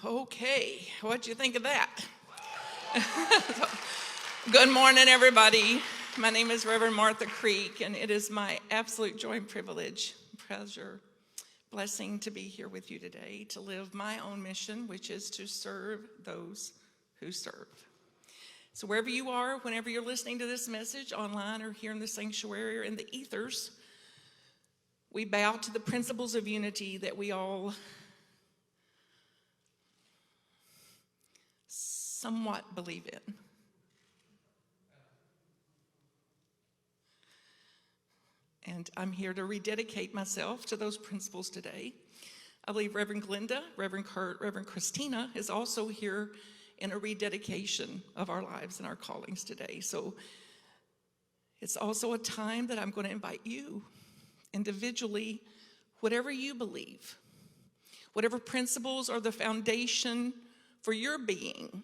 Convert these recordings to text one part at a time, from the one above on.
Okay, what'd you think of that? Good morning, everybody. My name is Reverend Martha Creek, and it is my absolute joy and privilege, pleasure, blessing to be here with you today to live my own mission, which is to serve those who serve. So wherever you are, whenever you're listening to this message, online or here in the sanctuary or in the ethers, we bow to the principles of unity that we all somewhat believe in. And I'm here to rededicate myself to those principles today. I believe Reverend Glenda, Reverend Kurt, Reverend Christina is also here in a rededication of our lives and our callings today. So it's also a time that I'm going to invite you individually, whatever you believe, whatever principles are the foundation for your being,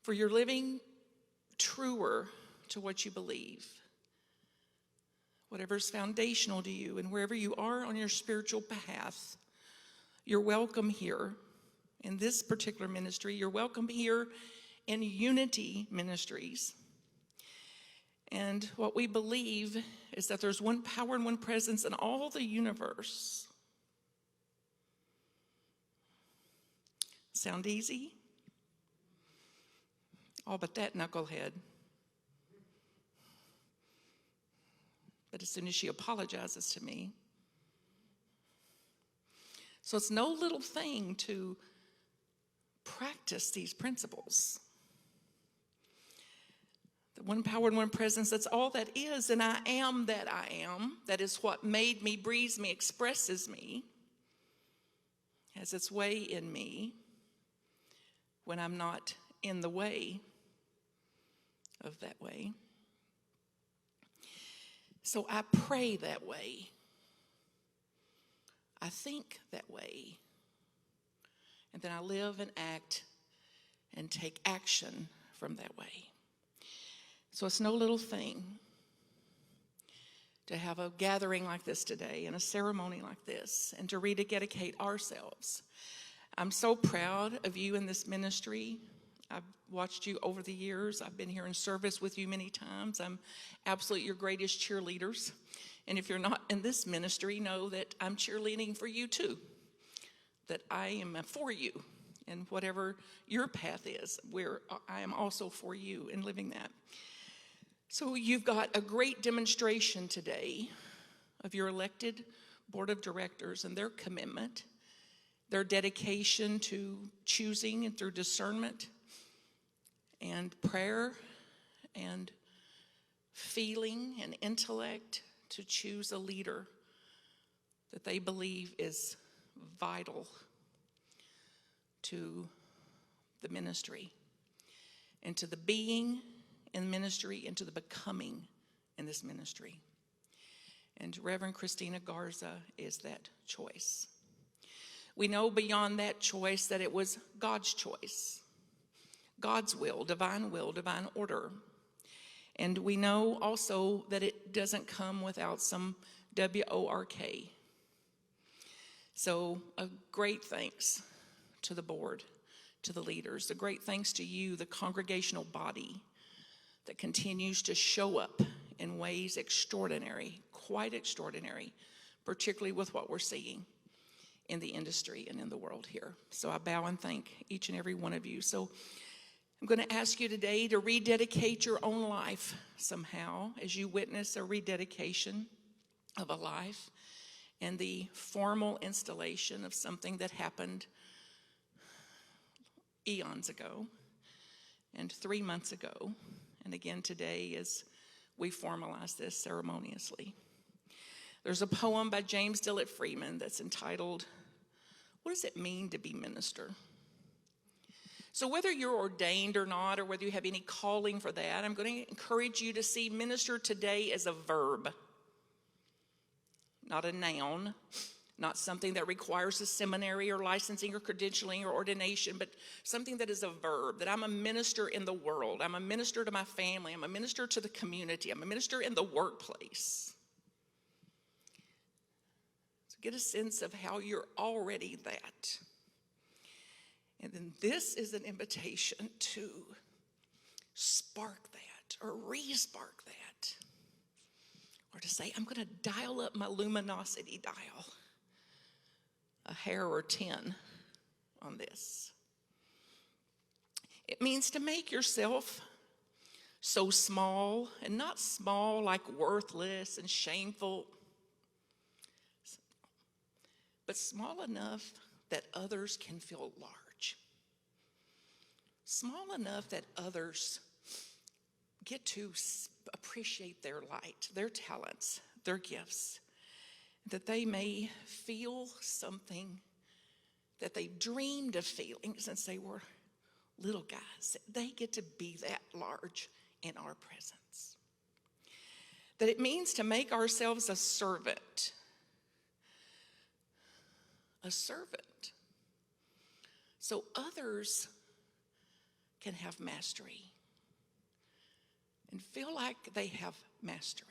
for your living truer to what you believe, whatever's foundational to you, and wherever you are on your spiritual path, you're welcome here in this particular ministry. You're welcome here in Unity Ministries. And what we believe is that there's one power and one presence in all the universe. Sound easy? All but that knucklehead. But as soon as she apologizes to me. So it's no little thing to practice these principles. The one power and one presence, that's all that is, and I am that I am. That is what made me, breathes me, expresses me, has its way in me when I'm not in the way of that way. So I pray that way. I think that way. And then I live and act and take action from that way. So it's no little thing to have a gathering like this today and a ceremony like this and to rededicate ourselves. I'm so proud of you in this ministry. I've watched you over the years. I've been here in service with you many times. I'm absolutely your greatest cheerleaders. And if you're not in this ministry, know that I'm cheerleading for you too. That I am for you. And whatever your path is, I am also for you in living that. So you've got a great demonstration today of your elected board of directors and their commitment, their dedication to choosing and through discernment and prayer and feeling and intellect to choose a leader that they believe is vital to the ministry and to the being in ministry and to the becoming in this ministry. And Reverend Christina Garza is that choice. We know beyond that choice that it was God's choice. God's will, divine order. And we know also that it doesn't come without some work. So a great thanks to the board, to the leaders, a great thanks to you, the congregational body that continues to show up in ways extraordinary, quite extraordinary, particularly with what we're seeing in the industry and in the world here. So I bow and thank each and every one of you. So I'm going to ask you today to rededicate your own life somehow as you witness a rededication of a life and the formal installation of something that happened eons ago and 3 months ago. And again today as we formalize this ceremoniously. There's a poem by James Dillett Freeman that's entitled, "What Does It Mean to Be Minister?" So whether you're ordained or not, or whether you have any calling for that, I'm going to encourage you to see minister today as a verb, not a noun, not something that requires a seminary or licensing or credentialing or ordination, but something that is a verb, that I'm a minister in the world. I'm a minister to my family. I'm a minister to the community. I'm a minister in the workplace. So get a sense of how you're already that. And then this is an invitation to spark that or re-spark that. Or to say, I'm going to dial up my luminosity dial a hair or 10 on this. It means to make yourself so small, and not small like worthless and shameful, but small enough that others can feel large. Small enough that others get to appreciate their light, their talents, their gifts, that they may feel something that they dreamed of feeling since they were little guys. They get to be that large in our presence. That it means to make ourselves a servant. A servant. So others can have mastery and feel like they have mastery.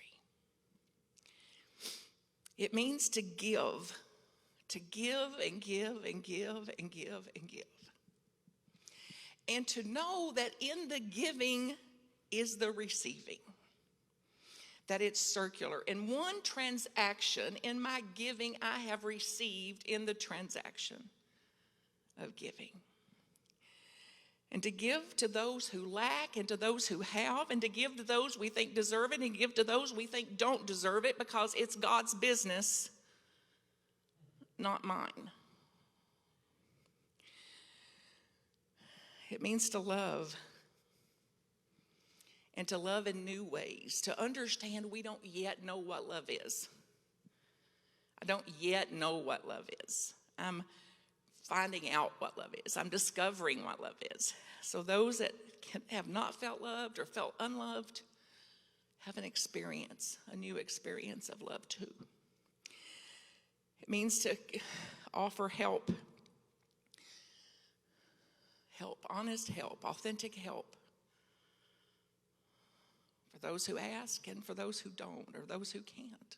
It means to give and give and give and give and give. And to know that in the giving is the receiving. That it's circular. In one transaction, in my giving, I have received in the transaction of giving. And to give to those who lack and to those who have, and to give to those we think deserve it, and give to those we think don't deserve it, because it's God's business, not mine. It means to love, and to love in new ways, to understand we don't yet know what love is. I don't yet know what love is. I'm finding out what love is. I'm discovering what love is. So those that have not felt loved or felt unloved have an experience, a new experience of love too. It means to offer help. Help, honest help, authentic help. For those who ask and for those who don't or those who can't.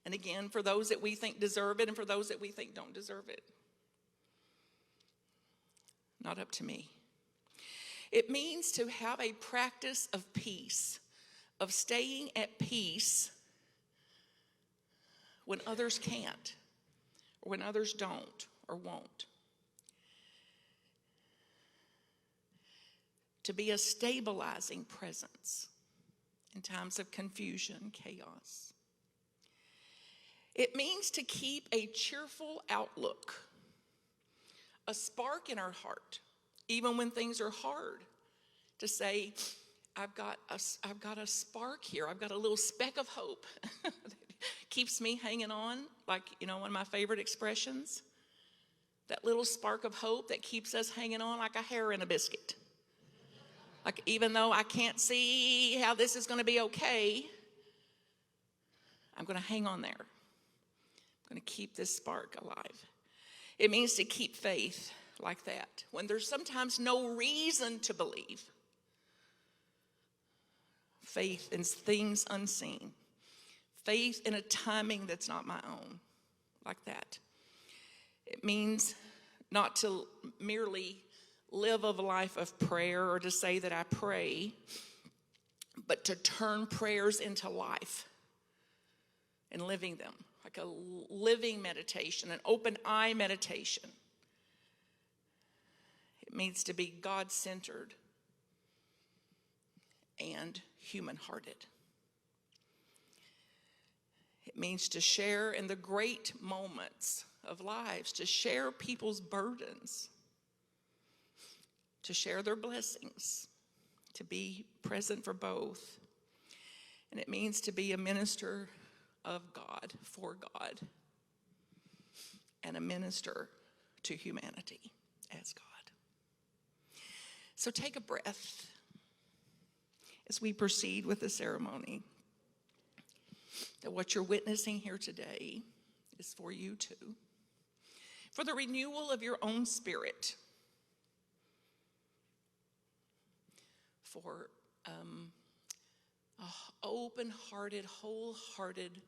And again, for those that we think deserve it and for those that we think don't deserve it. Not up to me. It means to have a practice of peace, of staying at peace when others can't, or when others don't or won't. To be a stabilizing presence in times of confusion, chaos. It means to keep a cheerful outlook, a spark in our heart, even when things are hard, to say, I've got a spark here. I've got a little speck of hope that keeps me hanging on, like, one of my favorite expressions, that little spark of hope that keeps us hanging on like a hair in a biscuit. Like, even though I can't see how this is going to be okay, I'm going to hang on there. I'm going to keep this spark alive. It means to keep faith like that when there's sometimes no reason to believe. Faith in things unseen. Faith in a timing that's not my own, like that. It means not to merely live a life of prayer or to say that I pray, but to turn prayers into life and living them, like a living meditation, an open eye meditation. It means to be God-centered and human-hearted. It means to share in the great moments of lives, to share people's burdens, to share their blessings, to be present for both. And it means to be a minister of God, for God, and a minister to humanity as God. So take a breath as we proceed with the ceremony. That what you're witnessing here today is for you too. For the renewal of your own spirit. For open-hearted, wholehearted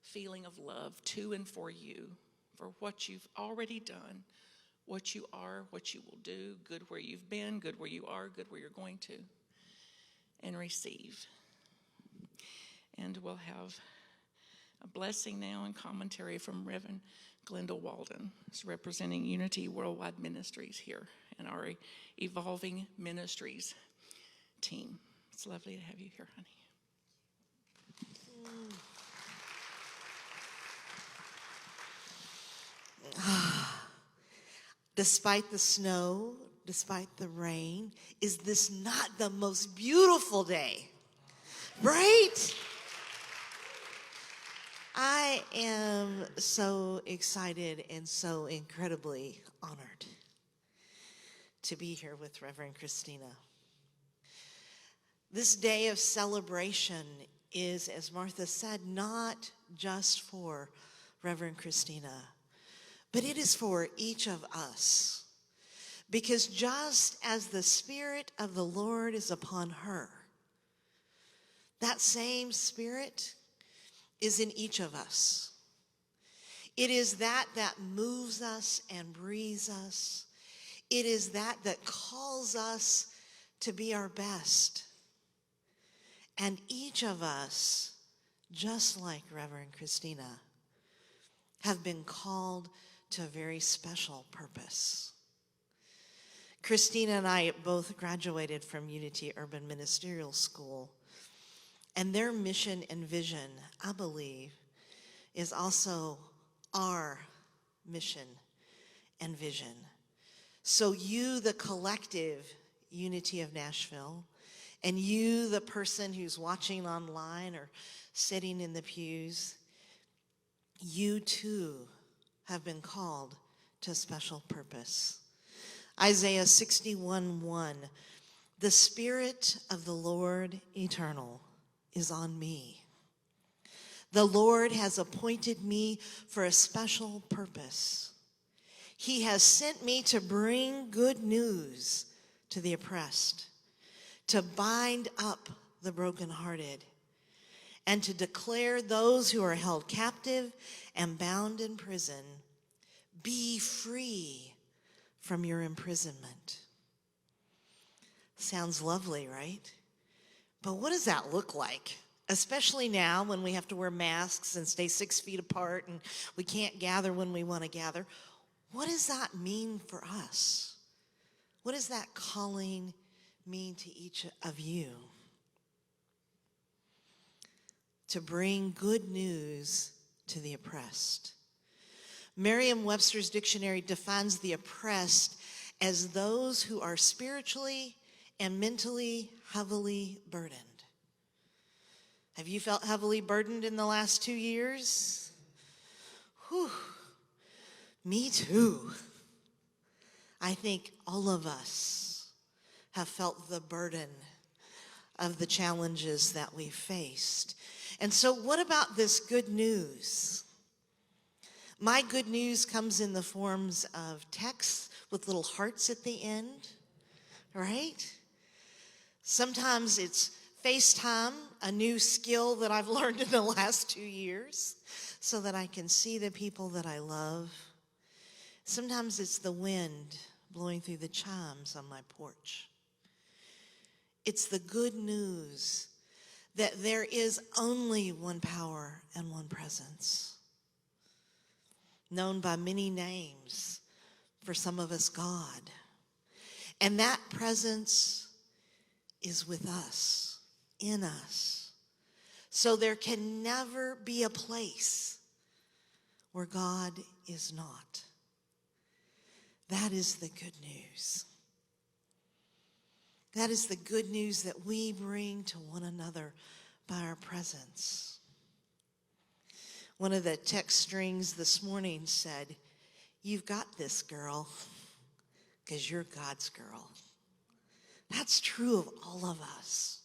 feeling of love to and for you, for what you've already done, what you are, what you will do, good where you've been, good where you are, good where you're going to, and receive. And we'll have a blessing now and commentary from Reverend Glenda Walden, who's representing Unity Worldwide Ministries here and our Evolving Ministries team. It's lovely to have you here, honey. Despite the snow, despite the rain, is this not the most beautiful day? Right? I am so excited and so incredibly honored to be here with Reverend Christina. This day of celebration is, as Martha said, not just for Reverend Christina, but it is for each of us. Because just as the Spirit of the Lord is upon her, that same Spirit is in each of us. It is that moves us and breathes us. It is that calls us to be our best. And each of us, just like Reverend Christina, have been called to a very special purpose. Christina and I both graduated from Unity Urban Ministerial School, and their mission and vision, I believe, is also our mission and vision. So you, the collective Unity of Nashville, and you, the person who's watching online or sitting in the pews, you too have been called to a special purpose. Isaiah 61:1, the Spirit of the Lord eternal is on me. The Lord has appointed me for a special purpose. He has sent me to bring good news to the oppressed, to bind up the brokenhearted, and to declare those who are held captive and bound in prison, be free from your imprisonment. Sounds lovely, right? But what does that look like? Especially now when we have to wear masks and stay 6 feet apart and we can't gather when we want to gather. What does that mean for us? What does that calling mean to each of you? To bring good news to the oppressed. Merriam-Webster's dictionary defines the oppressed as those who are spiritually and mentally heavily burdened. Have you felt heavily burdened in the last 2 years? Whew. Me too. I think all of us have felt the burden of the challenges that we faced. And so what about this good news? My good news comes in the forms of texts with little hearts at the end, right? Sometimes it's FaceTime, a new skill that I've learned in the last 2 years so that I can see the people that I love. Sometimes it's the wind blowing through the chimes on my porch. It's the good news that there is only one power and one presence, known by many names, for some of us, God. And that presence is with us, in us. So there can never be a place where God is not. That is the good news. That is the good news that we bring to one another by our presence. One of the text strings this morning said, "You've got this, girl, because you're God's girl." That's true of all of us.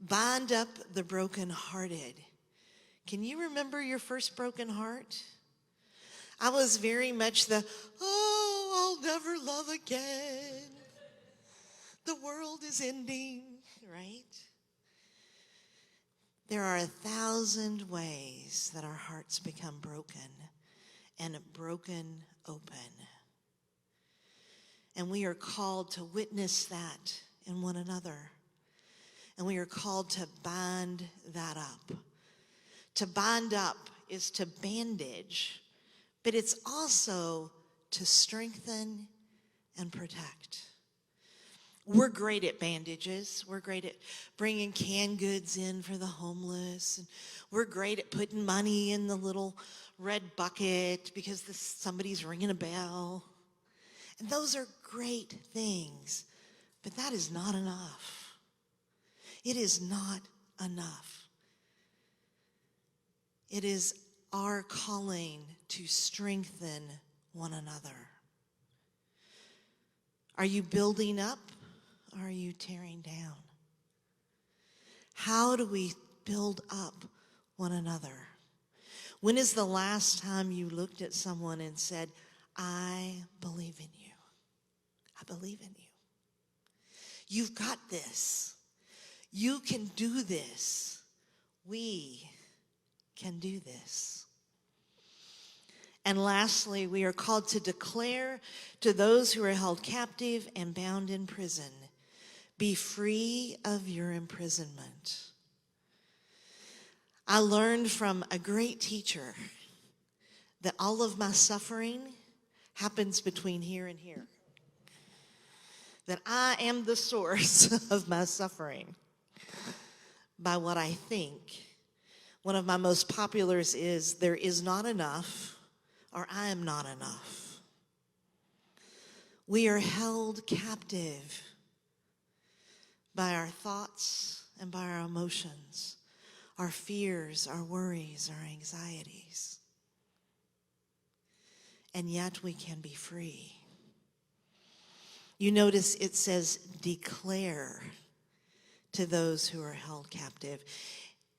Bind up the brokenhearted. Can you remember your first broken heart? I was very much I'll never love again. The world is ending, right? There are 1,000 ways that our hearts become broken and broken open. And we are called to witness that in one another. And we are called to bind that up. To bind up is to bandage, but it's also to strengthen and protect. We're great at bandages. We're great at bringing canned goods in for the homeless. And we're great at putting money in the little red bucket because somebody's ringing a bell. And those are great things, but that is not enough. It is not enough. It is our calling to strengthen one another. Are you building up or are you tearing down? How do we build up one another? When is the last time you looked at someone and said, I believe in you. I believe in you. You've got this. You can do this. We can do this. And lastly, we are called to declare to those who are held captive and bound in prison, be free of your imprisonment. I learned from a great teacher that all of my suffering happens between here and here. That I am the source of my suffering by what I think. One of my most populars is, there is not enough, or I am not enough. We are held captive by our thoughts and by our emotions, our fears, our worries, our anxieties. And yet we can be free. You notice it says declare to those who are held captive.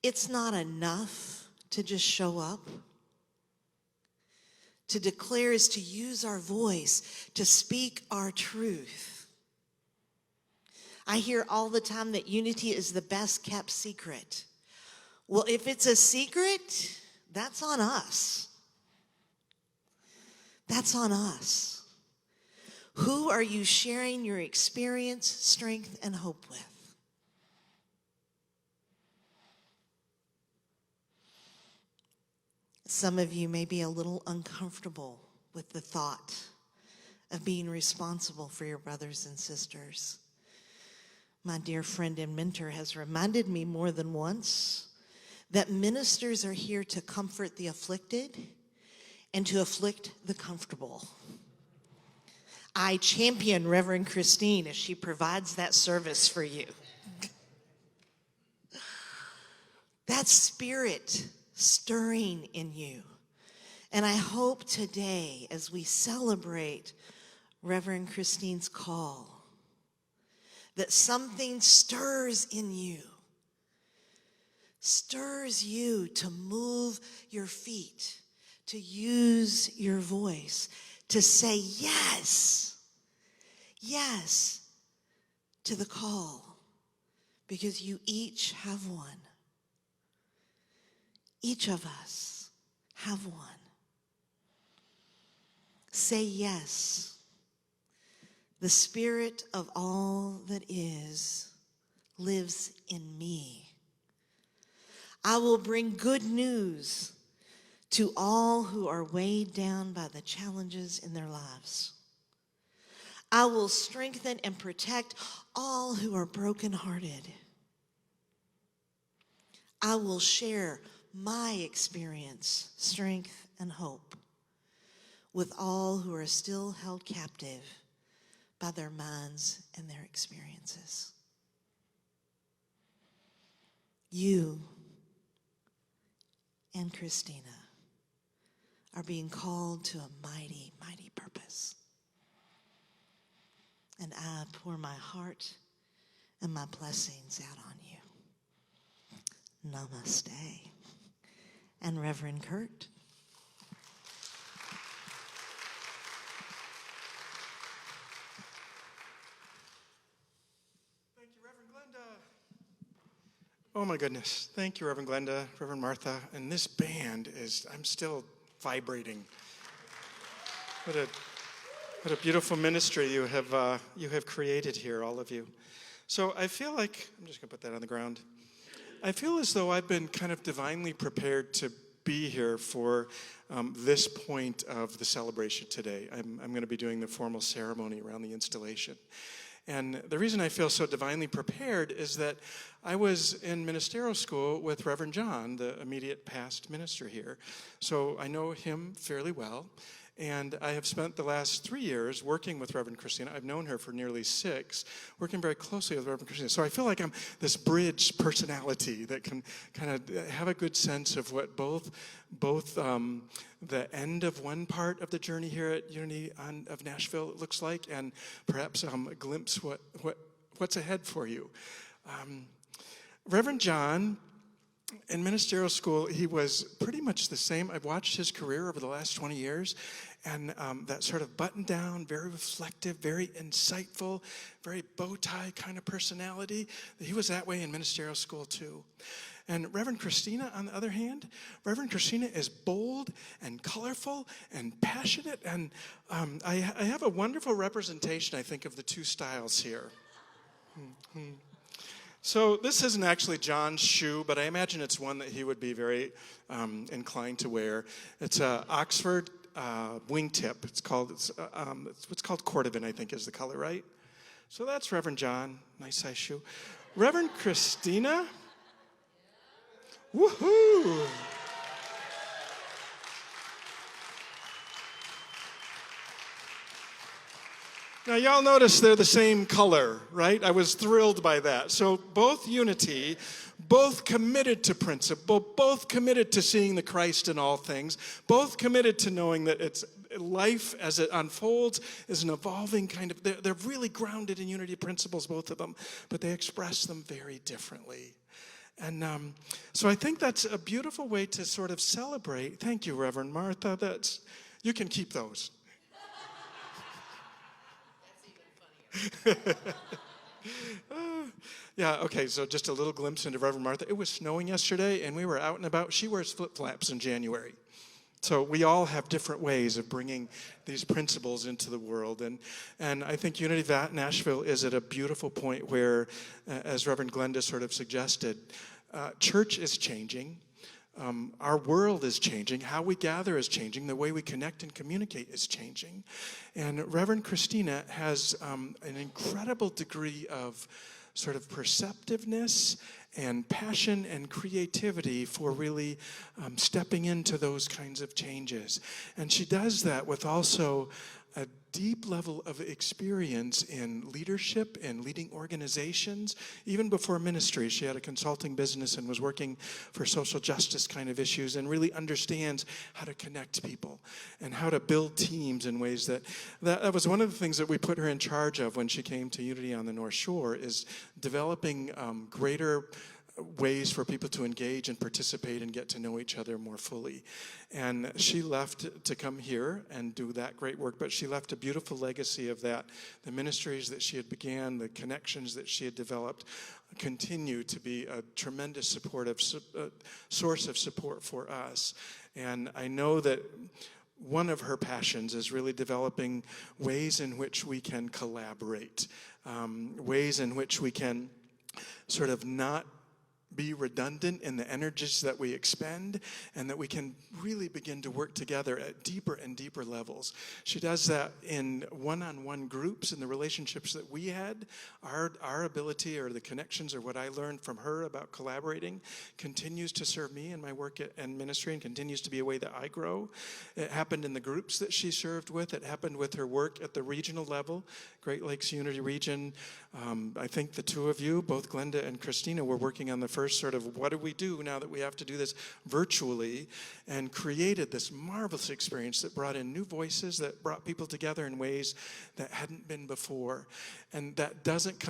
It's not enough to just show up. To declare is to use our voice, to speak our truth. I hear all the time that unity is the best kept secret. Well, if it's a secret, that's on us. That's on us. Who are you sharing your experience, strength, and hope with? Some of you may be a little uncomfortable with the thought of being responsible for your brothers and sisters. My dear friend and mentor has reminded me more than once that ministers are here to comfort the afflicted and to afflict the comfortable. I champion Reverend Christine as she provides that service for you. That spirit stirring in you. And I hope today, as we celebrate Reverend Christine's call, that something stirs in you, stirs you to move your feet, to use your voice, to say yes, yes to the call, because you each have one. Each of us have one. Say yes. The Spirit of all that is lives in me. I will bring good news to all who are weighed down by the challenges in their lives. I will strengthen and protect all who are brokenhearted. I will share my experience, strength, and hope with all who are still held captive by their minds and their experiences. You and Christina are being called to a mighty, mighty purpose. And I pour my heart and my blessings out on you. Namaste. And Reverend Kurt. Thank you, Reverend Glenda. Oh my goodness. Thank you, Reverend Glenda, Reverend Martha. And this band I'm still vibrating What a beautiful ministry you have created here, all of you. So I feel like, I'm just going to put that on the ground. I feel as though I've been kind of divinely prepared to be here for this point of the celebration today. I'm going to be doing the formal ceremony around the installation. And the reason I feel so divinely prepared is that I was in ministerial school with Reverend John, the immediate past minister here. So I know him fairly well. And I have spent the last 3 years working with Reverend Christina. I've known her for nearly 6, working very closely with Reverend Christina. So I feel like I'm this bridge personality that can kind of have a good sense of what both the end of one part of the journey here at Unity of Nashville looks like, and perhaps a glimpse what's ahead for you. Reverend John, in ministerial school, he was pretty much the same. I've watched his career over the last 20 years, and that sort of buttoned down, very reflective, very insightful, very bow tie kind of personality. He was that way in ministerial school too. And Reverend Christina, on the other hand, Reverend Christina is bold and colorful and passionate, and I have a wonderful representation, I think, of the two styles here. So this isn't actually John's shoe, but I imagine it's one that he would be very inclined to wear. It's a Oxford wingtip. It's what's called cordovan, I think, is the color, right? So that's Reverend John. Nice size shoe. Reverend Christina. Woohoo! Now, y'all notice they're the same color, right? I was thrilled by that. So both Unity, both committed to principle, both committed to seeing the Christ in all things, both committed to knowing that it's life as it unfolds is an evolving kind of, they're really grounded in unity principles, both of them, but they express them very differently. And so I think that's a beautiful way to sort of celebrate. Thank you, Reverend Martha. You can keep those. Yeah, okay, so just a little glimpse into Reverend Martha. It was snowing yesterday, and we were out and about. She wears flip-flops in January. So we all have different ways of bringing these principles into the world. And I think Unity of Nashville is at a beautiful point where, as Reverend Glenda sort of suggested, church is changing. Our world is changing. How we gather is changing. The way we connect and communicate is changing. And Reverend Christina has an incredible degree of sort of perceptiveness and passion and creativity for really stepping into those kinds of changes. And she does that with also a deep level of experience in leadership and leading organizations. Even before ministry, she had a consulting business and was working for social justice kind of issues, and really understands how to connect people and how to build teams in ways that was one of the things that we put her in charge of when she came to Unity on the North Shore, is developing greater ways for people to engage and participate and get to know each other more fully. And she left to come here and do that great work, but she left a beautiful legacy of that. The ministries that she had began, the connections that she had developed, continue to be a tremendous supportive source of support for us. And I know that one of her passions is really developing ways in which we can collaborate, ways in which we can sort of not be redundant in the energies that we expend, and that we can really begin to work together at deeper and deeper levels. She does that in one-on-one groups, in the relationships that we had. Our ability, or the connections, or what I learned from her about collaborating, continues to serve me in my work and ministry, and continues to be a way that I grow. It happened in the groups that she served with. It happened with her work at the regional level, Great Lakes Unity Region. I think the two of you, both Glenda and Christina, were working on the first sort of what do we do now that we have to do this virtually, and created this marvelous experience that brought in new voices, that brought people together in ways that hadn't been before. And that doesn't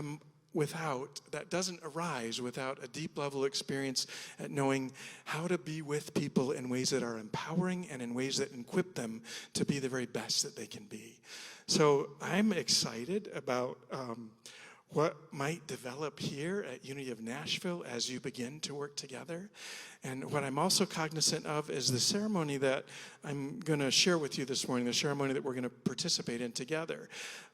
arise without a deep level experience at knowing how to be with people in ways that are empowering and in ways that equip them to be the very best that they can be. So I'm excited about what might develop here at Unity of Nashville as you begin to work together. And what I'm also cognizant of is the ceremony that I'm going to share with you this morning, the ceremony that we're going to participate in together,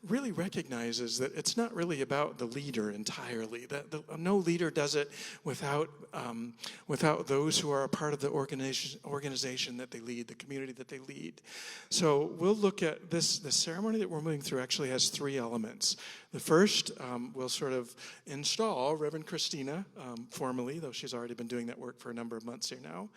really recognizes that it's not really about the leader entirely. That no leader does it without those who are a part of the organization that they lead, the community that they lead. So we'll look at this. The ceremony that we're moving through actually has three elements. The first, we'll sort of install Reverend Christina formally, though she's already been doing that work for a number of months here now.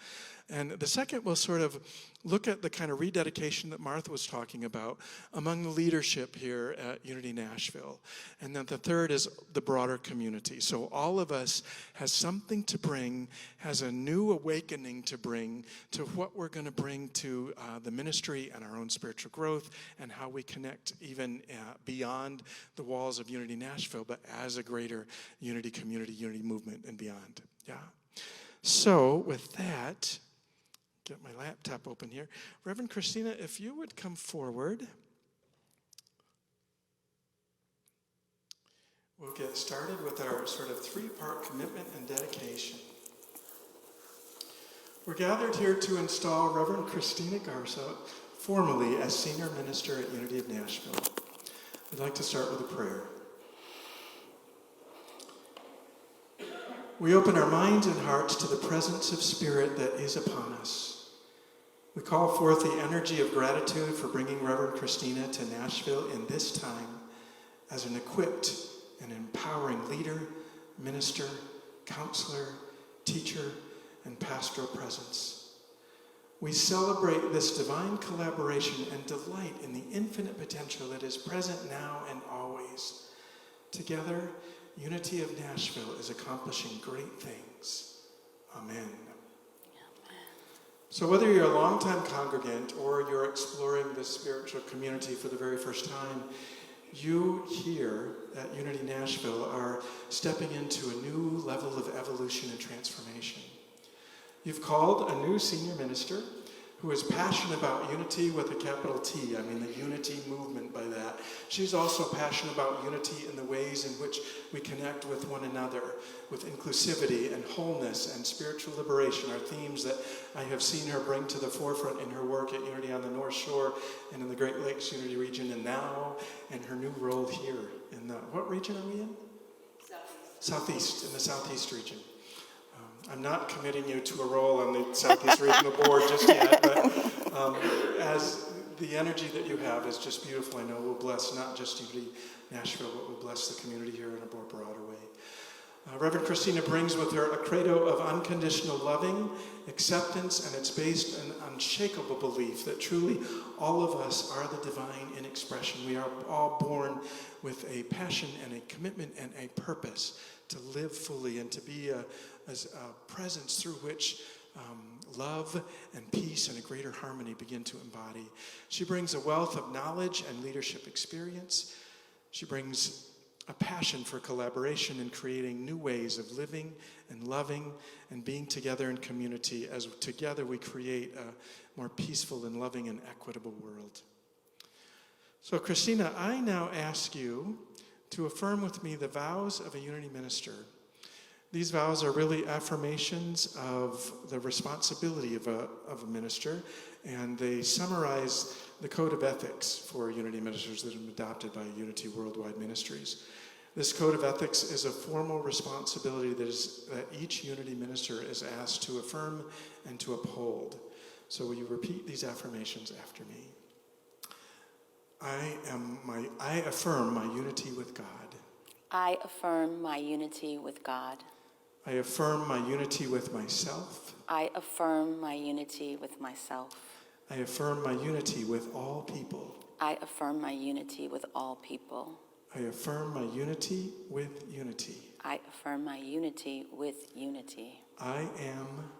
And the second, we'll sort of look at the kind of rededication that Martha was talking about among the leadership here at Unity Nashville. And then the third is the broader community. So all of us has something to bring, has a new awakening to bring to what we're going to bring to the ministry and our own spiritual growth and how we connect even beyond the walls of Unity Nashville, but as a greater unity community, unity movement and beyond. Yeah. So with that, get my laptop open here. Reverend Christina, if you would come forward. We'll get started with our sort of three-part commitment and dedication. We're gathered here to install Reverend Christina Garza formally as Senior Minister at Unity of Nashville. I'd like to start with a prayer. We open our minds and hearts to the presence of Spirit that is upon us. We call forth the energy of gratitude for bringing Reverend Christina to Nashville in this time as an equipped and empowering leader, minister, counselor, teacher, and pastoral presence. We celebrate this divine collaboration and delight in the infinite potential that is present now and always. Together, Unity of Nashville is accomplishing great things. Amen. So whether you're a longtime congregant or you're exploring this spiritual community for the very first time, you here at Unity Nashville are stepping into a new level of evolution and transformation. You've called a new senior minister who is passionate about unity with a capital T. I mean the unity movement by that. She's also passionate about unity in the ways in which we connect with one another, with inclusivity and wholeness and spiritual liberation are themes that I have seen her bring to the forefront in her work at Unity on the North Shore and in the Great Lakes Unity region, and now in her new role here in the, what region are we in? Southeast, in the Southeast region. I'm not committing you to a role on the Southeast Regional Board just yet, but as the energy that you have is just beautiful, I know will bless not just Unity Nashville, but will bless the community here in a more broader way. Reverend Christina brings with her a credo of unconditional loving, acceptance, and it's based on unshakable belief that truly all of us are the divine in expression. We are all born with a passion and a commitment and a purpose to live fully and to be a presence through which love and peace and a greater harmony begin to embody. She brings a wealth of knowledge and leadership experience. She brings a passion for collaboration and creating new ways of living and loving and being together in community as together we create a more peaceful and loving and equitable world. So Christina, I now ask you to affirm with me the vows of a Unity minister. These vows are really affirmations of the responsibility of a minister, and they summarize the code of ethics for Unity ministers that have been adopted by Unity Worldwide Ministries. This code of ethics is a formal responsibility that each Unity minister is asked to affirm and to uphold. So will you repeat these affirmations after me? I affirm my unity with God. I affirm my unity with God. I affirm my unity with myself. I affirm my unity with myself. I affirm my unity with all people. I affirm my unity with all people. I affirm my unity with unity. I affirm my unity with unity. I am.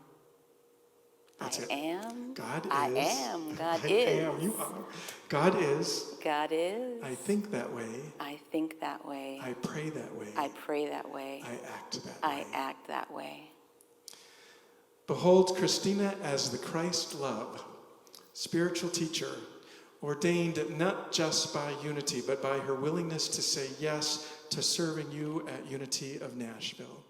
That's I it. am. God is. I am. God I is. am. You are. God is. God is. I think that way. I think that way. I pray that way. I pray that way. I act that way. I act that way. Behold Christina as the Christ love, spiritual teacher, ordained not just by Unity, but by her willingness to say yes to serving you at Unity of Nashville.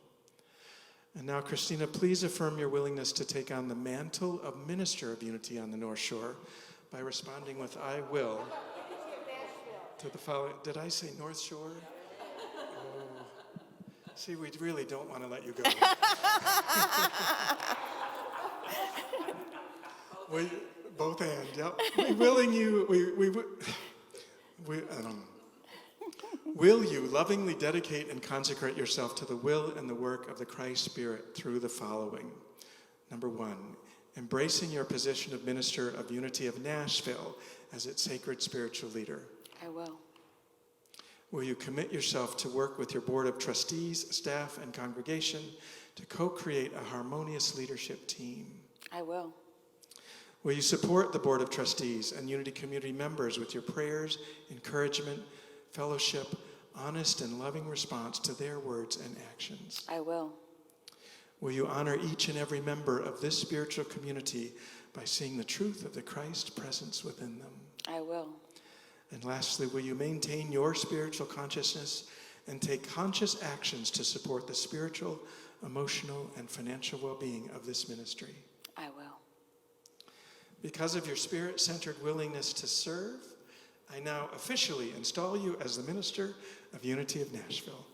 And now, Christina, please affirm your willingness to take on the mantle of Minister of Unity on the North Shore by responding with "I will" to the following. Did I say North Shore? Oh. See, we really don't want to let you go. We, both and, yep. Will you lovingly dedicate and consecrate yourself to the will and the work of the Christ Spirit through the following? Number 1, embracing your position of Minister of Unity of Nashville as its sacred spiritual leader. I will. Will you commit yourself to work with your board of trustees, staff, and congregation to co-create a harmonious leadership team? I will. Will you support the board of trustees and Unity community members with your prayers, encouragement, fellowship, honest and loving response to their words and actions? I will. Will you honor each and every member of this spiritual community by seeing the truth of the Christ presence within them? I will. And lastly, will you maintain your spiritual consciousness and take conscious actions to support the spiritual, emotional, and financial well-being of this ministry? I will. Because of your spirit-centered willingness to serve, I now officially install you as the Minister of Unity of Nashville.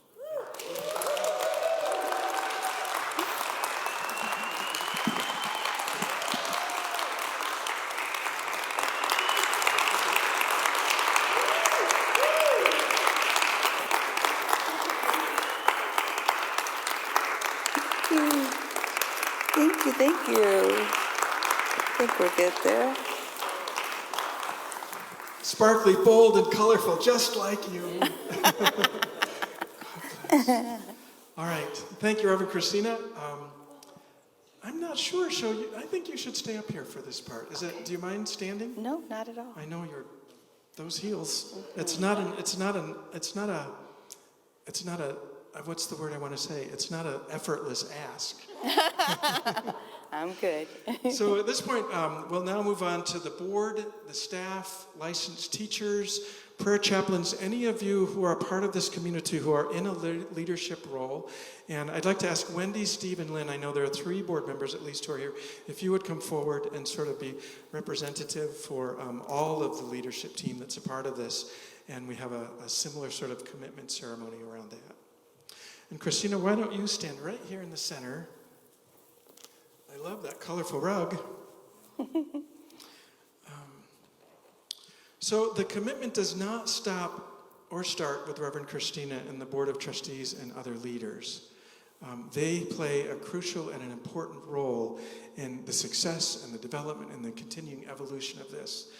Thank you. I think we're good there. Sparkly, bold, and colorful, just like you. All right. Thank you, Reverend Christina. I'm not sure. I think you should stay up here for this part. Do you mind standing? No, not at all. I know those heels. It's not a, what's the word I want to say? It's not an effortless ask. I'm good. So at this point, we'll now move on to the board, the staff, licensed teachers, prayer chaplains, any of you who are part of this community who are in a leadership role. And I'd like to ask Wendy, Steve, and Lynn, I know there are 3 board members at least who are here, if you would come forward and sort of be representative for all of the leadership team that's a part of this. And we have a similar sort of commitment ceremony around that. And Christina, why don't you stand right here in the center? I love that colorful rug. So the commitment does not stop or start with Reverend Christina and the Board of Trustees and other leaders. They play a crucial and an important role in the success and the development and the continuing evolution of this.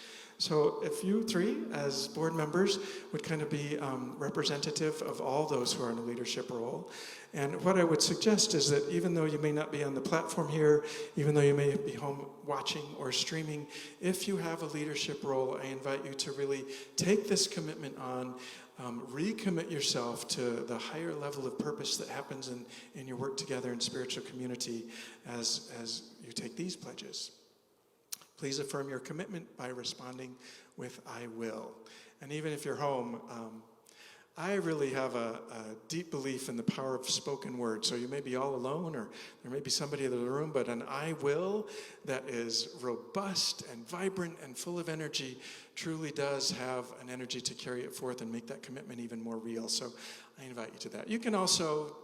So if you 3, as board members, would kind of be representative of all those who are in a leadership role. And what I would suggest is that even though you may not be on the platform here, even though you may be home watching or streaming, if you have a leadership role, I invite you to really take this commitment on, recommit yourself to the higher level of purpose that happens in your work together in spiritual community as you take these pledges. Please affirm your commitment by responding with "I will." And even if you're home, I really have a deep belief in the power of spoken word. So you may be all alone, or there may be somebody in the room, but an "I will" that is robust and vibrant and full of energy truly does have an energy to carry it forth and make that commitment even more real. So I invite you to that. You can also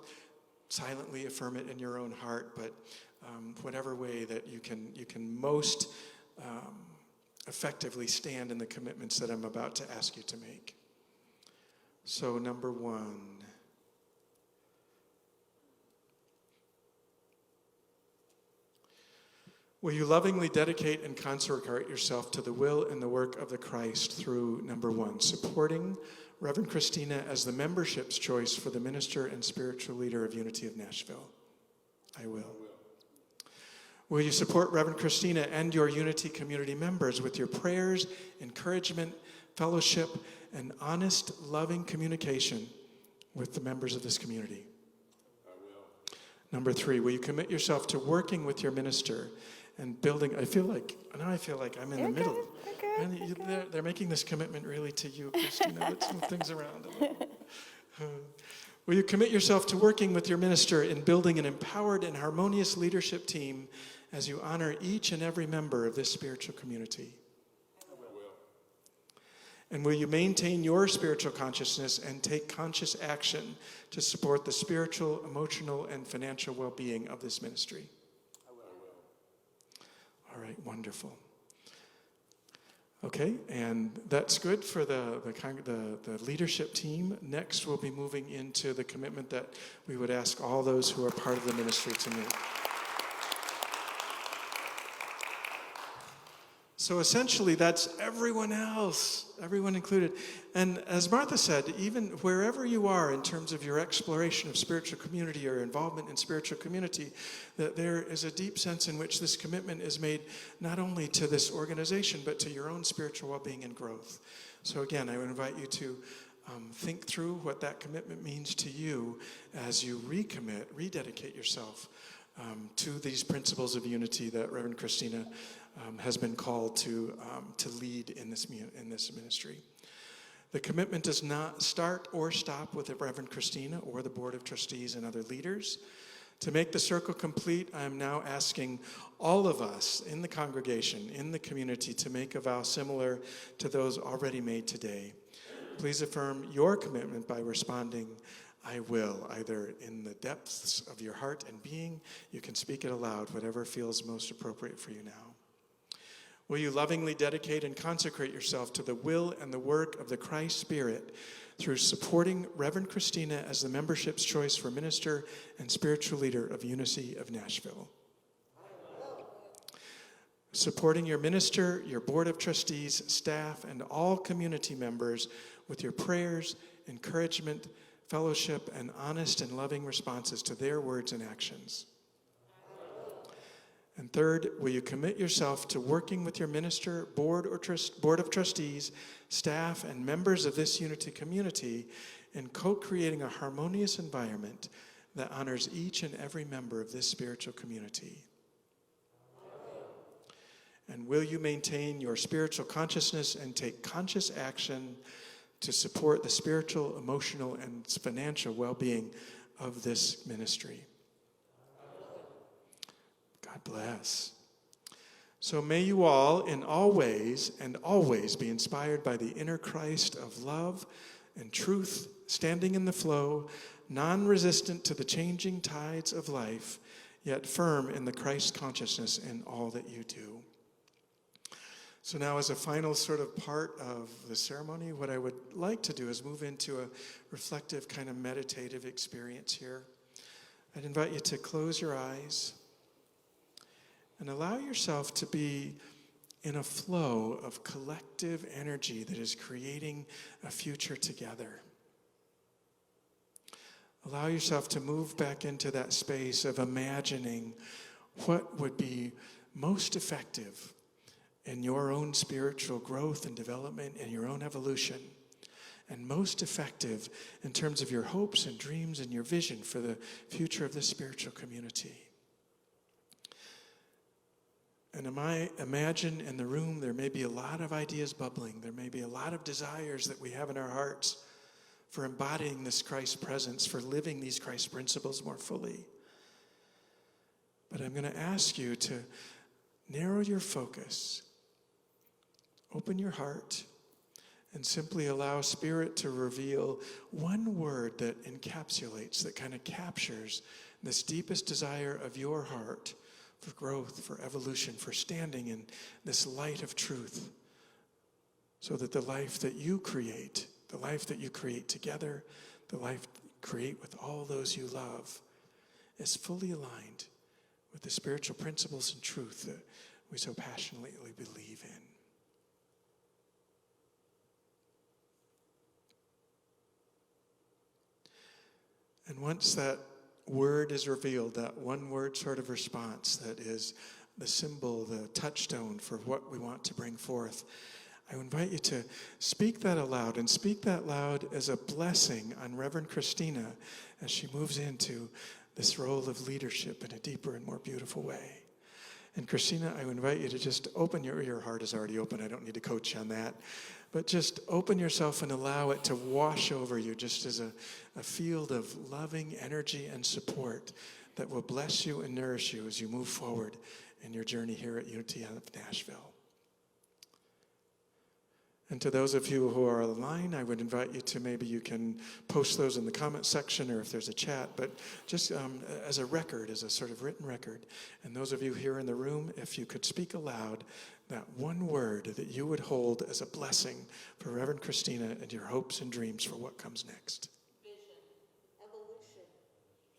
silently affirm it in your own heart, but whatever way that you can most effectively stand in the commitments that I'm about to ask you to make. So number 1. Will you lovingly dedicate and consecrate yourself to the will and the work of the Christ through, number 1, supporting Reverend Christina as the membership's choice for the minister and spiritual leader of Unity of Nashville? I will. Will you support Reverend Christina and your Unity community members with your prayers, encouragement, fellowship, and honest, loving communication with the members of this community? I will. Number 3, will you commit yourself to working with your minister and building? I feel like I'm in the middle. And they're making this commitment really to you, Christina. Let's move things around a little. Will you commit yourself to working with your minister in building an empowered and harmonious leadership team as you honor each and every member of this spiritual community? I will. And will you maintain your spiritual consciousness and take conscious action to support the spiritual, emotional, and financial well-being of this ministry? I will. All right, wonderful. Okay, and that's good for the leadership team. Next, we'll be moving into the commitment that we would ask all those who are part of the ministry to make. So essentially, that's everyone else, everyone included. And as Martha said, even wherever you are in terms of your exploration of spiritual community or involvement in spiritual community, that there is a deep sense in which this commitment is made not only to this organization, but to your own spiritual well-being and growth. So again, I would invite you to think through what that commitment means to you as you recommit, rededicate yourself to these principles of unity that Reverend Christina has been called to lead in this ministry. The commitment does not start or stop with the Reverend Christina or the Board of Trustees and other leaders. To make the circle complete, I am now asking all of us in the congregation, in the community, to make a vow similar to those already made today. Please affirm your commitment by responding, "I will," either in the depths of your heart and being. You can speak it aloud, whatever feels most appropriate for you now. Will you lovingly dedicate and consecrate yourself to the will and the work of the Christ Spirit through supporting Reverend Christina as the membership's choice for minister and spiritual leader of Unity of Nashville? Supporting your minister, your board of trustees, staff, and all community members with your prayers, encouragement, fellowship, and honest and loving responses to their words and actions. And third, will you commit yourself to working with your minister, board of trustees, staff, and members of this Unity community in co-creating a harmonious environment that honors each and every member of this spiritual community? And will you maintain your spiritual consciousness and take conscious action to support the spiritual, emotional, and financial well-being of this ministry? God bless. So may you all, in all ways and always, be inspired by the inner Christ of love and truth, standing in the flow, non-resistant to the changing tides of life, yet firm in the Christ consciousness in all that you do. So now, as a final sort of part of the ceremony, what I would like to do is move into a reflective, kind of meditative experience here. I'd invite you to close your eyes and allow yourself to be in a flow of collective energy that is creating a future together. Allow yourself to move back into that space of imagining what would be most effective in your own spiritual growth and development and your own evolution, and most effective in terms of your hopes and dreams and your vision for the future of this spiritual community. And imagine in the room there may be a lot of ideas bubbling. There may be a lot of desires that we have in our hearts for embodying this Christ presence, for living these Christ principles more fully. But I'm going to ask you to narrow your focus, open your heart, and simply allow Spirit to reveal one word that encapsulates, that kind of captures this deepest desire of your heart for growth, for evolution, for standing in this light of truth, so that the life that you create together, the life you create with all those you love, is fully aligned with the spiritual principles and truth that we so passionately believe in. And once that word is revealed, that one word sort of response that is the symbol, the touchstone for what we want to bring forth, I invite you to speak that aloud, and speak that loud as a blessing on Reverend Christina as she moves into this role of leadership in a deeper and more beautiful way. And Christina, I invite you to just open your heart is already open. I don't need to coach you on that. but just open yourself and allow it to wash over you just as a field of loving energy and support that will bless you and nourish you as you move forward in your journey here at Unity of Nashville. And to those of you who are online, I would invite you to, maybe you can post those in the comment section or if there's a chat, but just as a record, as a sort of written record. And those of you here in the room, if you could speak aloud that one word that you would hold as a blessing for Reverend Christina and your hopes and dreams for what comes next. Vision, evolution,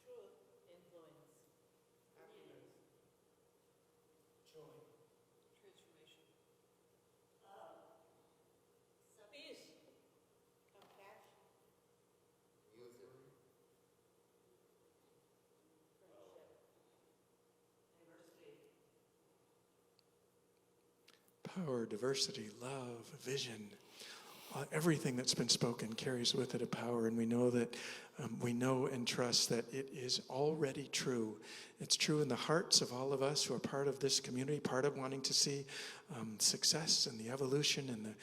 truth, influence, happiness, joy, transformation, peace, compassion, friendship, diversity. Power, diversity, love, vision. Everything that's been spoken carries with it a power, and we know that we know and trust that it is already true. It's true in the hearts of all of us who are part of this community, part of wanting to see success and the evolution and the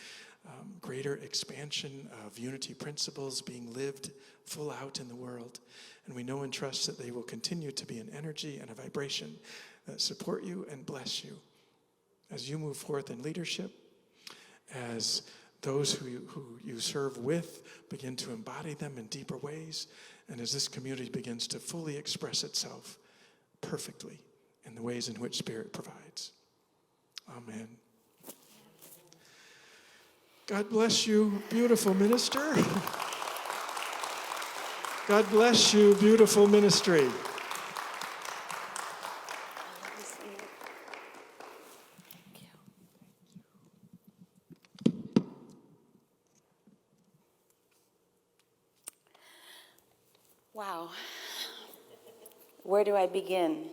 greater expansion of unity principles being lived full out in the world. And we know and trust that they will continue to be an energy and a vibration that support you and bless you as you move forth in leadership, as those who you serve with begin to embody them in deeper ways, and as this community begins to fully express itself perfectly in the ways in which Spirit provides. Amen. God bless you, beautiful minister. God bless you, beautiful ministry. Wow. Where do I begin?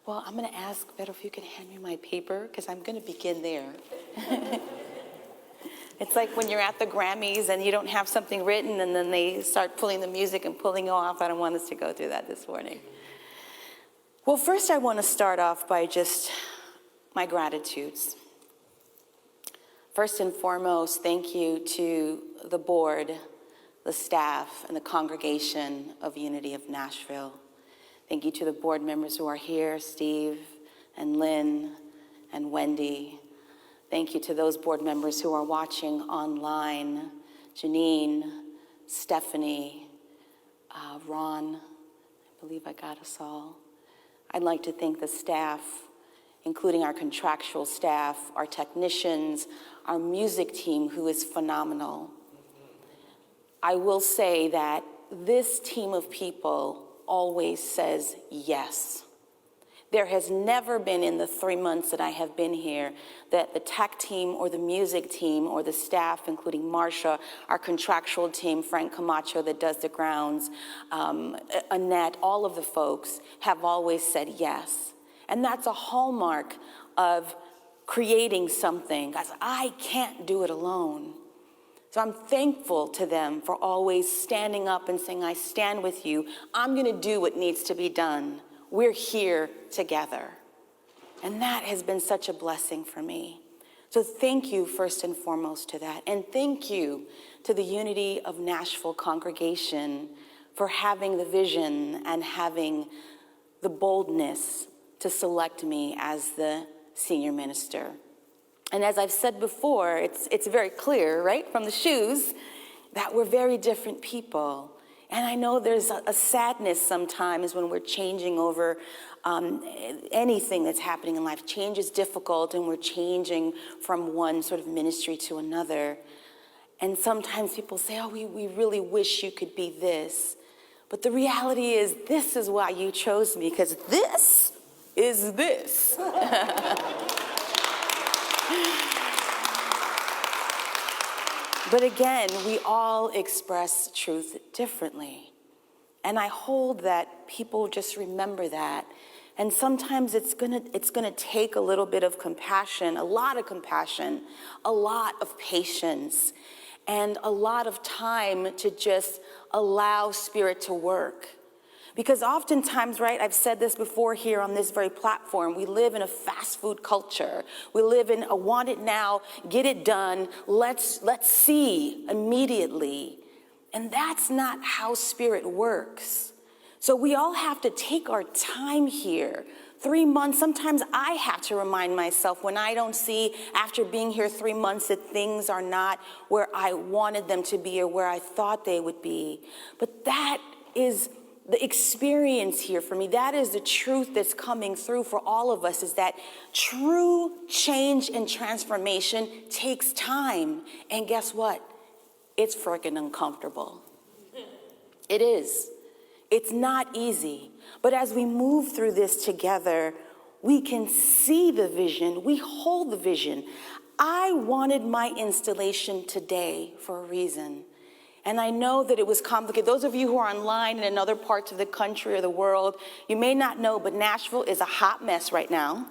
Well, I'm going to ask Beto if you can hand me my paper, because I'm going to begin there. It's like when you're at the Grammys and you don't have something written and then they start pulling the music and pulling you off. I don't want us to go through that this morning. Well, first I want to start off by just my gratitudes. First and foremost, thank you to the board, the staff, and the congregation of Unity of Nashville. Thank you to the board members who are here, Steve and Lynn and Wendy. Thank you to those board members who are watching online, Janine, Stephanie, Ron. I believe I got us all. I'd like to thank the staff, including our contractual staff, our technicians, our music team, who is phenomenal. I will say that this team of people always says yes. There has never been, in the 3 months that I have been here, that the tech team or the music team or the staff, including Marsha, our contractual team, Frank Camacho that does the grounds, Annette, all of the folks have always said yes. And that's a hallmark of creating something, because I can't do it alone. So I'm thankful to them for always standing up and saying, I stand with you. I'm going to do what needs to be done. We're here together. And that has been such a blessing for me. So thank you first and foremost to that. And thank you to the Unity of Nashville congregation for having the vision and having the boldness to select me as the senior minister. And as I've said before, it's very clear, right, from the shoes, that we're very different people. And I know there's a sadness sometimes when we're changing over anything that's happening in life. Change is difficult, and we're changing from one sort of ministry to another. And sometimes people say, oh, we really wish you could be this. But the reality is, this is why you chose me, because this is this. But again, we all express truth differently. And I hold that people just remember that. And sometimes it's gonna take a little bit of compassion, a lot of patience, and a lot of time to just allow Spirit to work. Because oftentimes, right, I've said this before here on this very platform, we live in a fast food culture. We live in a want it now, get it done, let's see immediately. And that's not how Spirit works. So we all have to take our time here. 3 months, sometimes I have to remind myself when I don't see after being here 3 months that things are not where I wanted them to be or where I thought they would be. But that is the experience here for me. That is the truth that's coming through for all of us, is that true change and transformation takes time. And guess what? It's freaking uncomfortable. It is. It's not easy. But as we move through this together, we can see the vision. We hold the vision. I wanted my installation today for a reason. And I know that it was complicated. Those of you who are online in other parts of the country or the world, you may not know, but Nashville is a hot mess right now.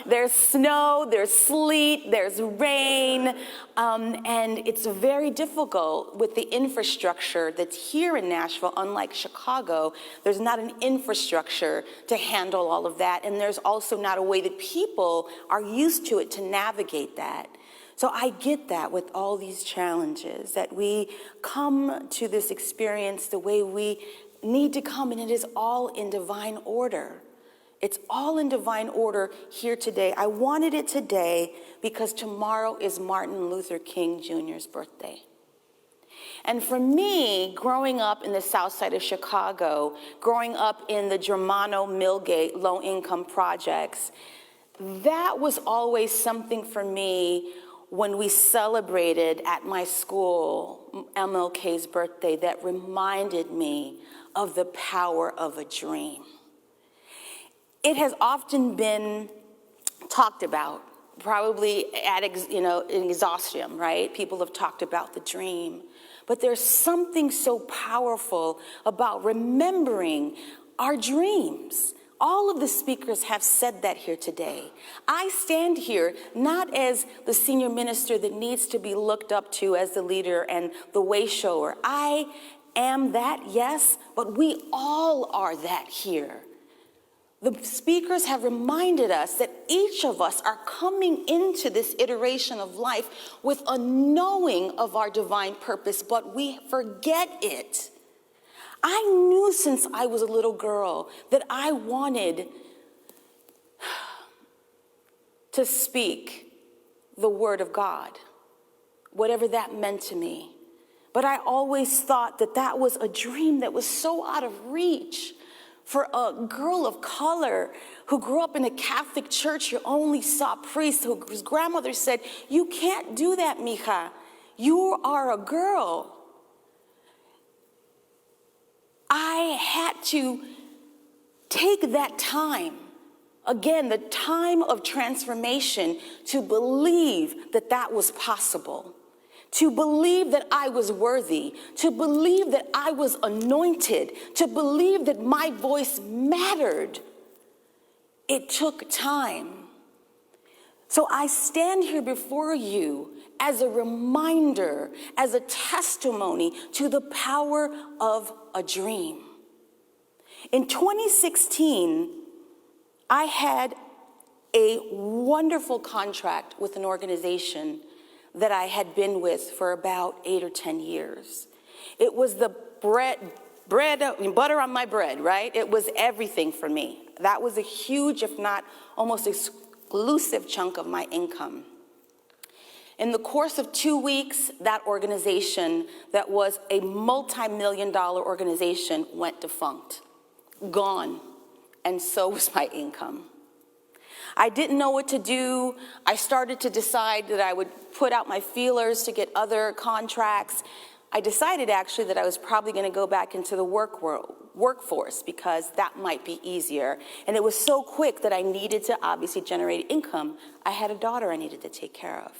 There's snow, there's sleet, there's rain, and it's very difficult with the infrastructure that's here in Nashville. Unlike Chicago, there's not an infrastructure to handle all of that, and there's also not a way that people are used to it to navigate that. So I get that with all these challenges, that we come to this experience the way we need to come, and it is all in divine order. It's all in divine order here today. I wanted it today because tomorrow is Martin Luther King Jr.'s birthday. And for me, growing up in the south side of Chicago, growing up in the Germano Millgate low-income projects, that was always something for me when we celebrated at my school MLK's birthday that reminded me of the power of a dream. It has often been talked about, probably at exhaustion, right? People have talked about the dream. But there's something so powerful about remembering our dreams. All of the speakers have said that here today. I stand here not as the senior minister that needs to be looked up to as the leader and the way shower. I am that, yes, but we all are that here. The speakers have reminded us that each of us are coming into this iteration of life with a knowing of our divine purpose, but we forget it. I knew since I was a little girl that I wanted to speak the word of God, whatever that meant to me. But I always thought that that was a dream that was so out of reach for a girl of color who grew up in a Catholic church who only saw priests, whose grandmother said, "You can't do that, mija. You are a girl." I had to take that time, again, the time of transformation, to believe that that was possible, to believe that I was worthy, to believe that I was anointed, to believe that my voice mattered. It took time. So I stand here before you as a reminder, as a testimony to the power of a dream. In 2016, I had a wonderful contract with an organization that I had been with for about 8 or 10 years. It was the butter on my bread, right? It was everything for me. That was a huge, if not almost exclusive chunk of my income. In the course of 2 weeks, that organization, that was a multi-million-dollar organization, went defunct, gone, and so was my income. I didn't know what to do. I started to decide that I would put out my feelers to get other contracts. I decided actually that I was probably going to go back into the workforce because that might be easier. And it was so quick that I needed to obviously generate income. I had a daughter I needed to take care of.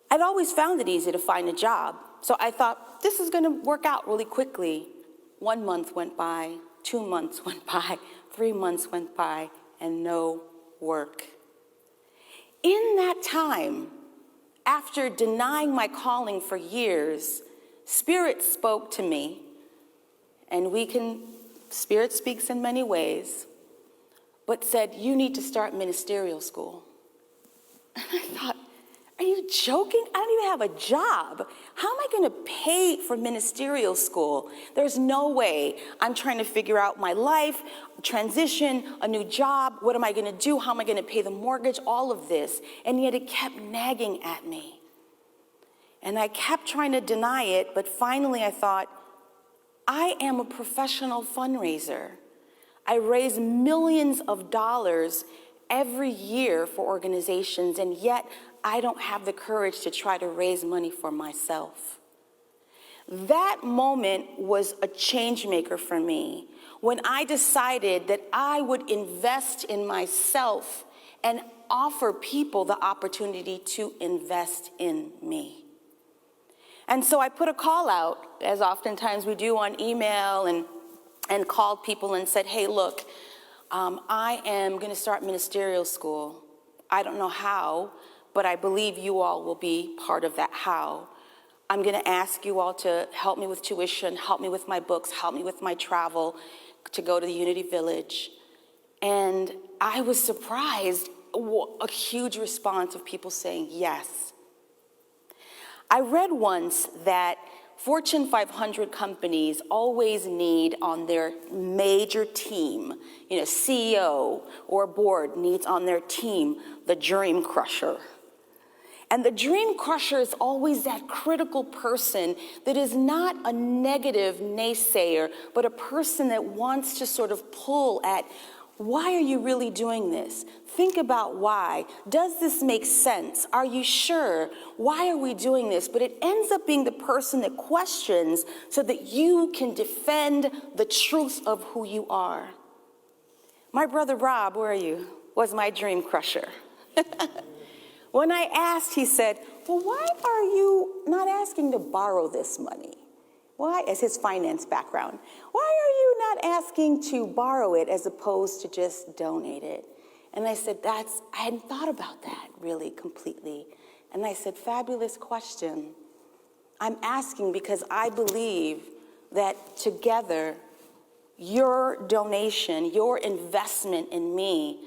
I'd always found it easy to find a job. So I thought, this is going to work out really quickly. 1 month went by, 2 months went by, 3 months went by, and no work. In that time, after denying my calling for years, Spirit spoke to me and Spirit speaks in many ways, but said, you need to start ministerial school. And I thought, are you joking? I don't even have a job. How am I going to pay for ministerial school? There's no way. I'm trying to figure out my life, transition, a new job. What am I going to do? How am I going to pay the mortgage? All of this. And yet it kept nagging at me. And I kept trying to deny it, but finally I thought, I am a professional fundraiser. I raise millions of dollars every year for organizations, and yet I don't have the courage to try to raise money for myself. That moment was a change maker for me when I decided that I would invest in myself and offer people the opportunity to invest in me. And so I put a call out, as oftentimes we do on email, and called people and said, hey, look, I am going to start ministerial school. I don't know how, but I believe you all will be part of that how. I'm going to ask you all to help me with tuition, help me with my books, help me with my travel to go to the Unity Village. And I was surprised, a huge response of people saying yes. I read once that Fortune 500 companies always need on their major team, CEO or board needs on their team the dream crusher. And the dream crusher is always that critical person that is not a negative naysayer, but a person that wants to sort of pull at, why are you really doing this? Think about why. Does this make sense? Are you sure? Why are we doing this? But it ends up being the person that questions so that you can defend the truth of who you are. My brother Rob, where are you, was my dream crusher. When I asked, he said, well, why are you not asking to borrow this money? Why, as his finance background, why are you not asking to borrow it as opposed to just donate it? And I said, I hadn't thought about that really completely. And I said, fabulous question. I'm asking because I believe that together, your donation, your investment in me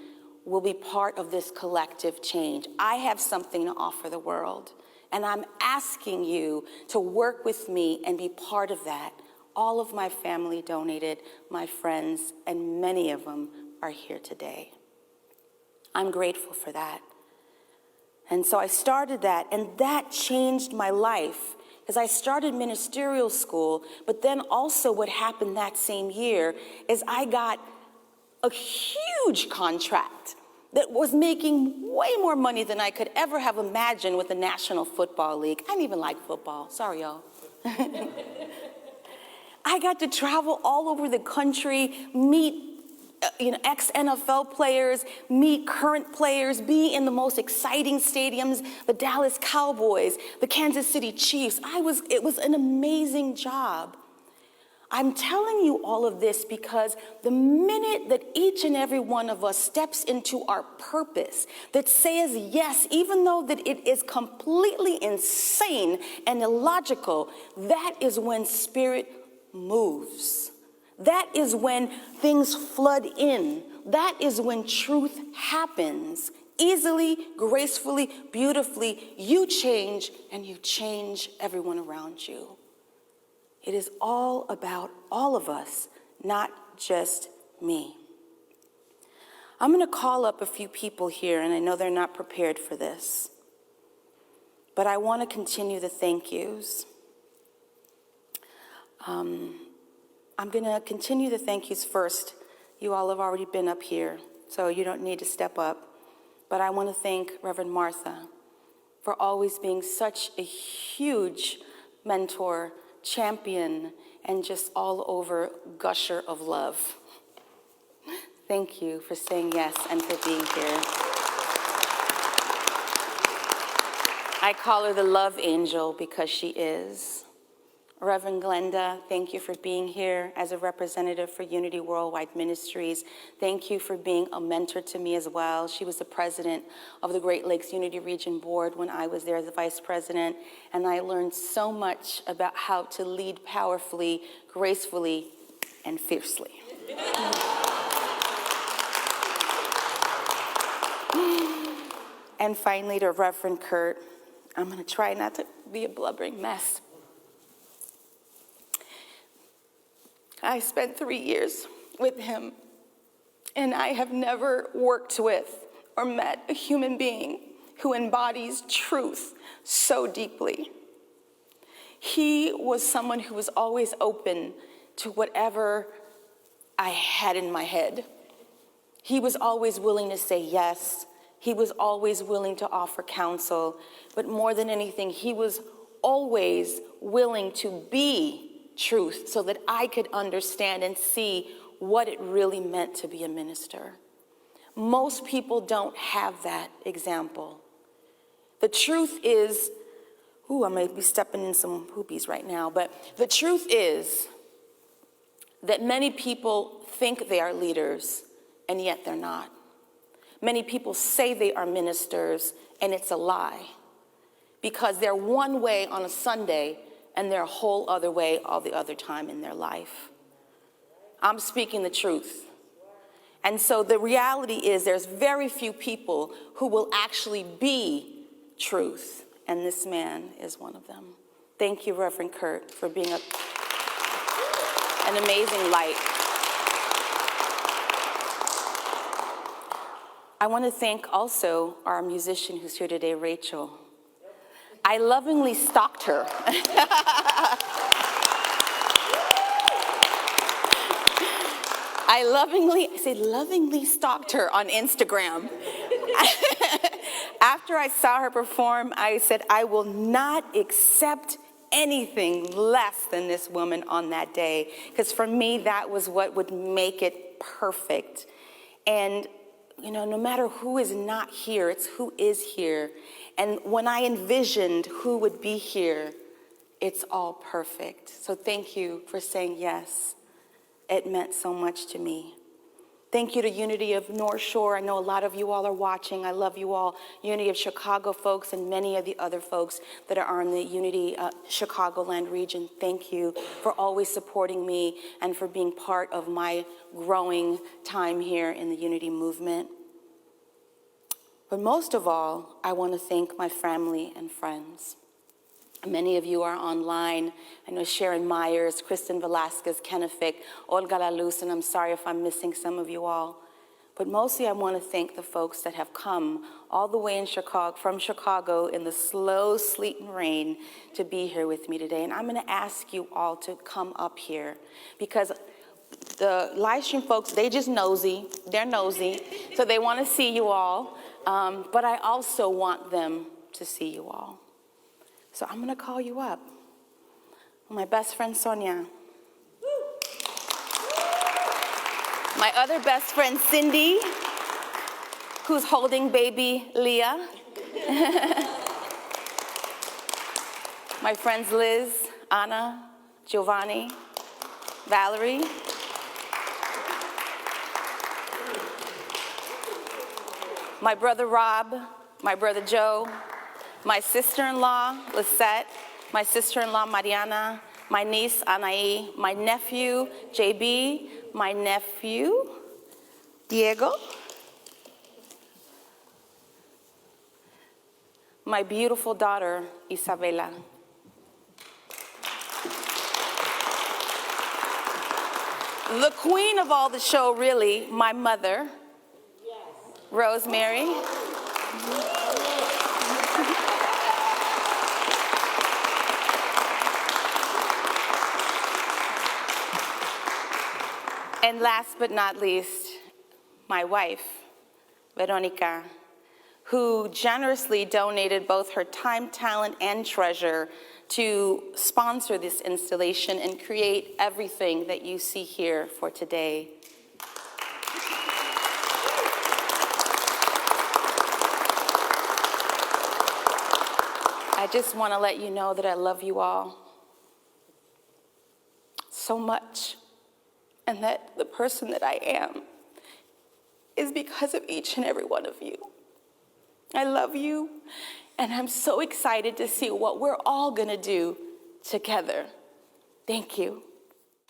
will be part of this collective change. I have something to offer the world, and I'm asking you to work with me and be part of that. All of my family donated, my friends, and many of them are here today. I'm grateful for that. And so I started that, and that changed my life, because I started ministerial school, but then also what happened that same year is I got a huge contract that was making way more money than I could ever have imagined with the National Football League. I didn't even like football. Sorry, y'all. I got to travel all over the country, meet ex-NFL players, meet current players, be in the most exciting stadiums, the Dallas Cowboys, the Kansas City Chiefs. It was an amazing job. I'm telling you all of this because the minute that each and every one of us steps into our purpose, that says yes, even though that it is completely insane and illogical, that is when Spirit moves. That is when things flood in. That is when truth happens. Easily, gracefully, beautifully, you change and you change everyone around you. It is all about all of us, not just me. I'm going to call up a few people here, and I know they're not prepared for this, but I want to continue the thank yous. I'm going to continue the thank yous first. You all have already been up here, so you don't need to step up. But I want to thank Reverend Martha for always being such a huge mentor, champion, and just all over gusher of love. Thank you for saying yes and for being here. I call her the love angel because she is. Reverend Glenda, thank you for being here as a representative for Unity Worldwide Ministries. Thank you for being a mentor to me as well. She was the president of the Great Lakes Unity Region Board when I was there as the vice president, and I learned so much about how to lead powerfully, gracefully, and fiercely. And finally, to Reverend Kurt, I'm going to try not to be a blubbering mess. I spent 3 years with him, and I have never worked with or met a human being who embodies truth so deeply. He was someone who was always open to whatever I had in my head. He was always willing to say yes. He was always willing to offer counsel. But more than anything, he was always willing to be truth so that I could understand and see what it really meant to be a minister. Most people don't have that example. The truth is, I may be stepping in some hoopies right now, but the truth is that many people think they are leaders, and yet they're not. Many people say they are ministers, and it's a lie, because they're one way on a Sunday, and they're a whole other way all the other time in their life. I'm speaking the truth. And so the reality is there's very few people who will actually be truth, and this man is one of them. Thank you, Reverend Kurt, for being an amazing light. I want to thank also our musician who's here today, Rachel. I lovingly stalked her. I lovingly stalked her on Instagram. After I saw her perform, I said, I will not accept anything less than this woman on that day. Because for me, that was what would make it perfect. And, no matter who is not here, it's who is here. And when I envisioned who would be here, it's all perfect. So thank you for saying yes. It meant so much to me. Thank you to Unity of North Shore. I know a lot of you all are watching. I love you all. Unity of Chicago folks and many of the other folks that are in the Unity Chicagoland region. Thank you for always supporting me and for being part of my growing time here in the Unity movement. But most of all, I want to thank my family and friends. Many of you are online. I know Sharon Myers, Kristen Velasquez, Kennefic, Olga La Luz, and I'm sorry if I'm missing some of you all. But mostly I want to thank the folks that have come all the way from Chicago in the slow sleet and rain to be here with me today. And I'm going to ask you all to come up here because the live stream folks, they just nosy. They're nosy. So they want to see you all. But I also want them to see you all. So I'm going to call you up. My best friend, Sonia. My other best friend, Cindy, who's holding baby Leah. My friends, Liz, Anna, Giovanni, Valerie. My brother, Rob, my brother, Joe. My sister-in-law, Lisette, my sister-in-law, Mariana, my niece, Anaí, my nephew, JB, my nephew, Diego, my beautiful daughter, Isabela. The queen of all the show, really, my mother, Rosemary. And last but not least, my wife, Veronica, who generously donated both her time, talent, and treasure to sponsor this installation and create everything that you see here for today. I just want to let you know that I love you all so much. And that the person that I am is because of each and every one of you. I love you, and I'm so excited to see what we're all going to do together. Thank you.